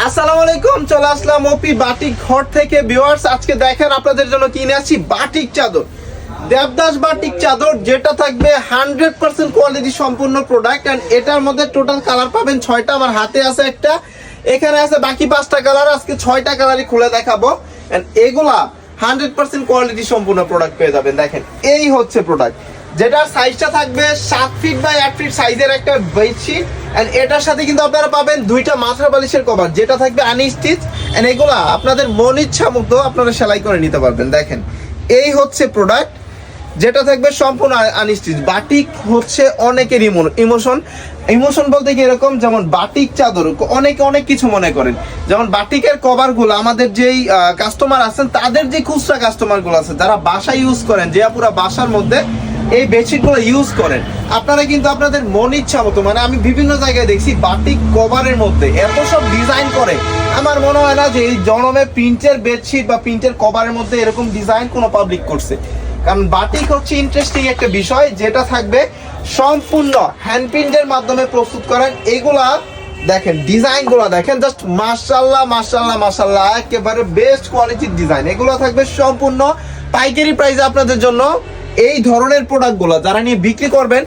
আসসালামু আলাইকুম, চলে আসলাম ওপি বাটিক ঘর থেকে। ভিউয়ার্স, আজকে দেখেন আপনাদের জন্য কিনে আসছি বাটিক চাদর, দেবদাস বাটিক চাদর, যেটা থাকবে 100% কোয়ালিটি সম্পূর্ণ প্রোডাক্ট। এন্ড এটার মধ্যে টোটাল কালার পাবেন 6টা। আমার হাতে আছে একটা, এখানে আছে বাকি 5টা কালার। আজকে 6টা কালারই খুলে দেখাবো। এন্ড এগুলা 100% কোয়ালিটি সম্পূর্ণ প্রোডাক্ট পেয়ে যাবেন। দেখেন, এই হচ্ছে প্রোডাক্ট, যেটার সাইজটা থাকবে 7 ফিট বাই 8 ফিট সাইজের একটা বেডশিট। এন্ড এটার সাথে কিন্তু আপনারা পাবেন 2টা মাথার বালিশের কভার, যেটা থাকবে আনস্টিচ। এন্ড এগুলা আপনাদের মন ইচ্ছা মতো আপনারা সেলাই করে নিতে পারবেন। দেখেন, এই হচ্ছে প্রোডাক্ট, যেটা থাকবে সম্পূর্ণ আনস্টিচ। বাটিক হচ্ছে অনেকের ইমোশন বলতে কি এরকম, যেমন বাটিক চাদর অনেকে অনেক কিছু মনে করেন। যেমন বাটিকের কভার গুলো আমাদের যেই কাস্টমার আছেন, তাদের যে খুচরা কাস্টমার গুলো আছে, যারা বাসায় ইউজ করেন, যে পুরো বাসার মধ্যে এই বেডশিটগুলো ইউজ করেন, আপনারা কিন্তু আপনাদের মন ইচ্ছা মতো, মানে আমি বিভিন্ন জায়গায় দেখছি বাটিক কভারের মধ্যে এত সব ডিজাইন করে। আমার মনে হয় না যে এই জনমে প্রিন্টের বেডশিট বা প্রিন্টের কভারের মধ্যে এরকম ডিজাইন কোনো পাবলিক করছে। কারণ বাটিক হচ্ছে ইন্টারেস্টিং একটা বিষয়, যেটা থাকবে সম্পূর্ণ হ্যান্ড প্রিন্টের মাধ্যমে প্রস্তুত করেন। এগুলা দেখেন, ডিজাইনগুলো দেখেন, জাস্ট মাশাআল্লাহ মাশাআল্লাহ মাশাআল্লাহ, একেবারে বেস্ট কোয়ালিটির ডিজাইন। এগুলো থাকবে সম্পূর্ণ পাইকারি প্রাইসে আপনাদের জন্য। এই ধরনের প্রোডাক্টগুলো যারা নিয়ে বিক্রি করবেন,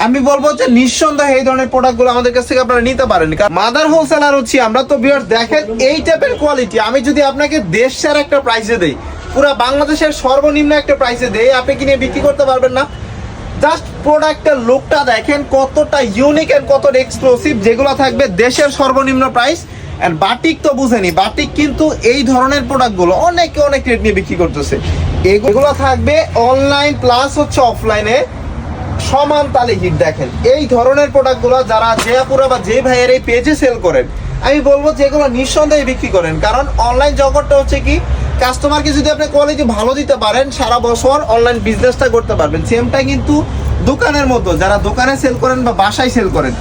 আমি বলবো যে নিঃসন্দেহে এই ধরনের প্রোডাক্টগুলো আমাদের কাছ থেকে আপনারা নিতে পারেন। কারণ মাদার হোলসেলার হচ্ছি আমরা। তো ভিউয়ার্স, দেখেন এই টাইপের কোয়ালিটি আমি যদি আপনাকে দেশের একটা প্রাইসে দেই, পুরো বাংলাদেশের সর্বনিম্ন একটা প্রাইসে দেই, আপনি কি নিয়ে বিক্রি করতে পারবেন না। জাস্ট প্রোডাক্টের লুকটা দেখেন কতটা ইউনিক এন্ড কতটা এক্সক্লুসিভ, যেগুলো থাকবে দেশের সর্বনিম্ন প্রাইস। এন্ড বাটিক তো বুঝেনি, বাটিক কিন্তু এই ধরনের প্রোডাক্টগুলো অনেকে অনেক রেট নিয়ে বিক্রি করতেছে। এগুলো থাকবে অনলাইন প্লাস হচ্ছে অফলাইনে সমান তালে হিট। দেখেন এই ধরনের প্রোডাক্টগুলো যারা জেয়াপুরা বা যে ভাইয়ের এই পেজে সেল করেন, আমি বলবো যে এগুলো নিঃসন্দেহে বিক্রি করেন। কারণ অনলাইন জগৎটা হচ্ছে কি, কাস্টমারকে যদি আপনি কোয়ালিটি ভালো দিতে পারেন, সারা বছর অনলাইন বিজনেসটা করতে পারবেন। সেমটা কিন্তু দোকানের মতো, যারা দোকানে সেল করেন বা বাসায় সেল করেন,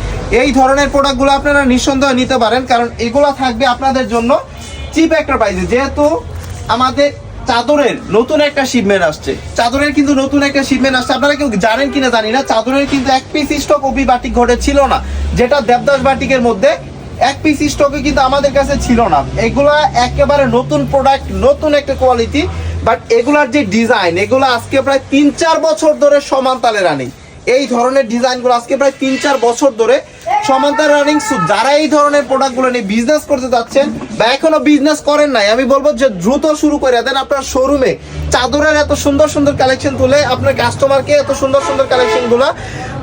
এই ধরনের প্রোডাক্টগুলো আপনারা নিঃসন্দেহে নিতে পারেন। কারণ এগুলো থাকবে আপনাদের জন্য চিপ একটা প্রাইসে। যেহেতু আমাদের চাদরের নতুন একটা শিপমেন্ট আসছে, চাদরের কিন্তু নতুন একটা শিপমেন্ট আসছে। আপনারা কেউ জানেন কিনা জানি না, চাদরের কিন্তু এক পিস স্টক ওপি বাটিক ঘরে ছিল না, যেটা দেবদাস বাটিকের মধ্যে এক পিস স্টকে কিন্তু আমাদের কাছে ছিল না। এগুলা একেবারে নতুন প্রোডাক্ট, নতুন একটা কোয়ালিটি। বাট এগুলার যে ডিজাইন, এগুলো আজকে প্রায় 3-4 বছর ধরে সমান তালে রানিং। এই ধরনের ডিজাইনগুলো আজকে প্রায় 3-4 বছর ধরে সমান্তরাল রানিং। যারা এই ধরনের প্রোডাক্টগুলো নিয়ে বিজনেস করতে যাচ্ছেন বা এখনো বিজনেস করেন নাই, আমি বলবো যে দ্রুত শুরু করে দেন। আপনার শোরুমে চাদরের এত সুন্দর সুন্দর কালেকশন তুলে আপনার কাস্টমারকে এত সুন্দর সুন্দর কালেকশনগুলো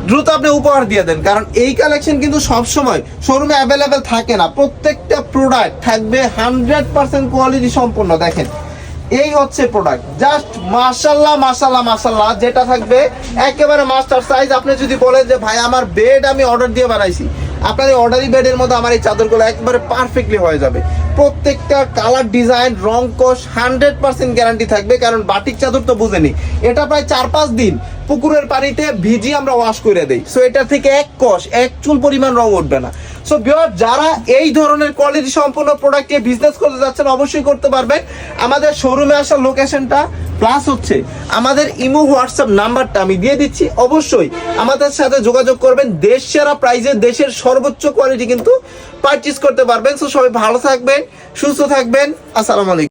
দ্রুত আপনি উপহার দিয়ে দেন। কারণ এই কালেকশন কিন্তু সবসময় শোরুমে অ্যাভেলেবেল থাকে না। প্রত্যেকটা প্রোডাক্ট থাকবে 100% কোয়ালিটি সম্পন্ন। দেখেন, এই হচ্ছে প্রোডাক্ট, জাস্ট মাশাআল্লাহ মাশাআল্লাহ মাশাআল্লাহ, যেটা থাকবে একেবারে মাস্টার সাইজ। আপনি যদি বলেন যে ভাই আমার বেড আমি অর্ডার দিয়ে বানাইছি, আপনার এই অর্ডারি বেডের মধ্যে আমার এই চাদরগুলো একবারে পারফেক্টলি হয়ে যাবে। প্রত্যেকটা কালার, ডিজাইন, রং, কোশ 100% গ্যারান্টি থাকবে। কারণ বাটিক চাদর তো বুঝেনি, এটা প্রায় 4-5 দিন পুকুরের পানিতে ভিজিয়ে আমরা ওয়াশ করে দেই। সো এটা থেকে এক কোশ, এক চুল পরিমাণ রং উঠবে না। সো ভিউয়ার, যারা এই ধরনের কোয়ালিটি সম্পন্ন প্রোডাক্ট নিয়ে বিজনেস করতে যাচ্ছেন, অবশ্যই করতে পারবেন। আমাদের শোরুমে আসার লোকেশনটা প্লাস হচ্ছে আমাদের ইমো হোয়াটসঅ্যাপ নাম্বারটা আমি দিয়ে দিচ্ছি। অবশ্যই আমাদের সাথে যোগাযোগ করবেন। দেশ সেরা প্রাইজে দেশের সর্বোচ্চ কোয়ালিটি কিন্তু পারচেজ করতে পারবেন। সো সবাই ভালো থাকবেন, সুস্থ থাকবেন। আসসালামু আলাইকুম।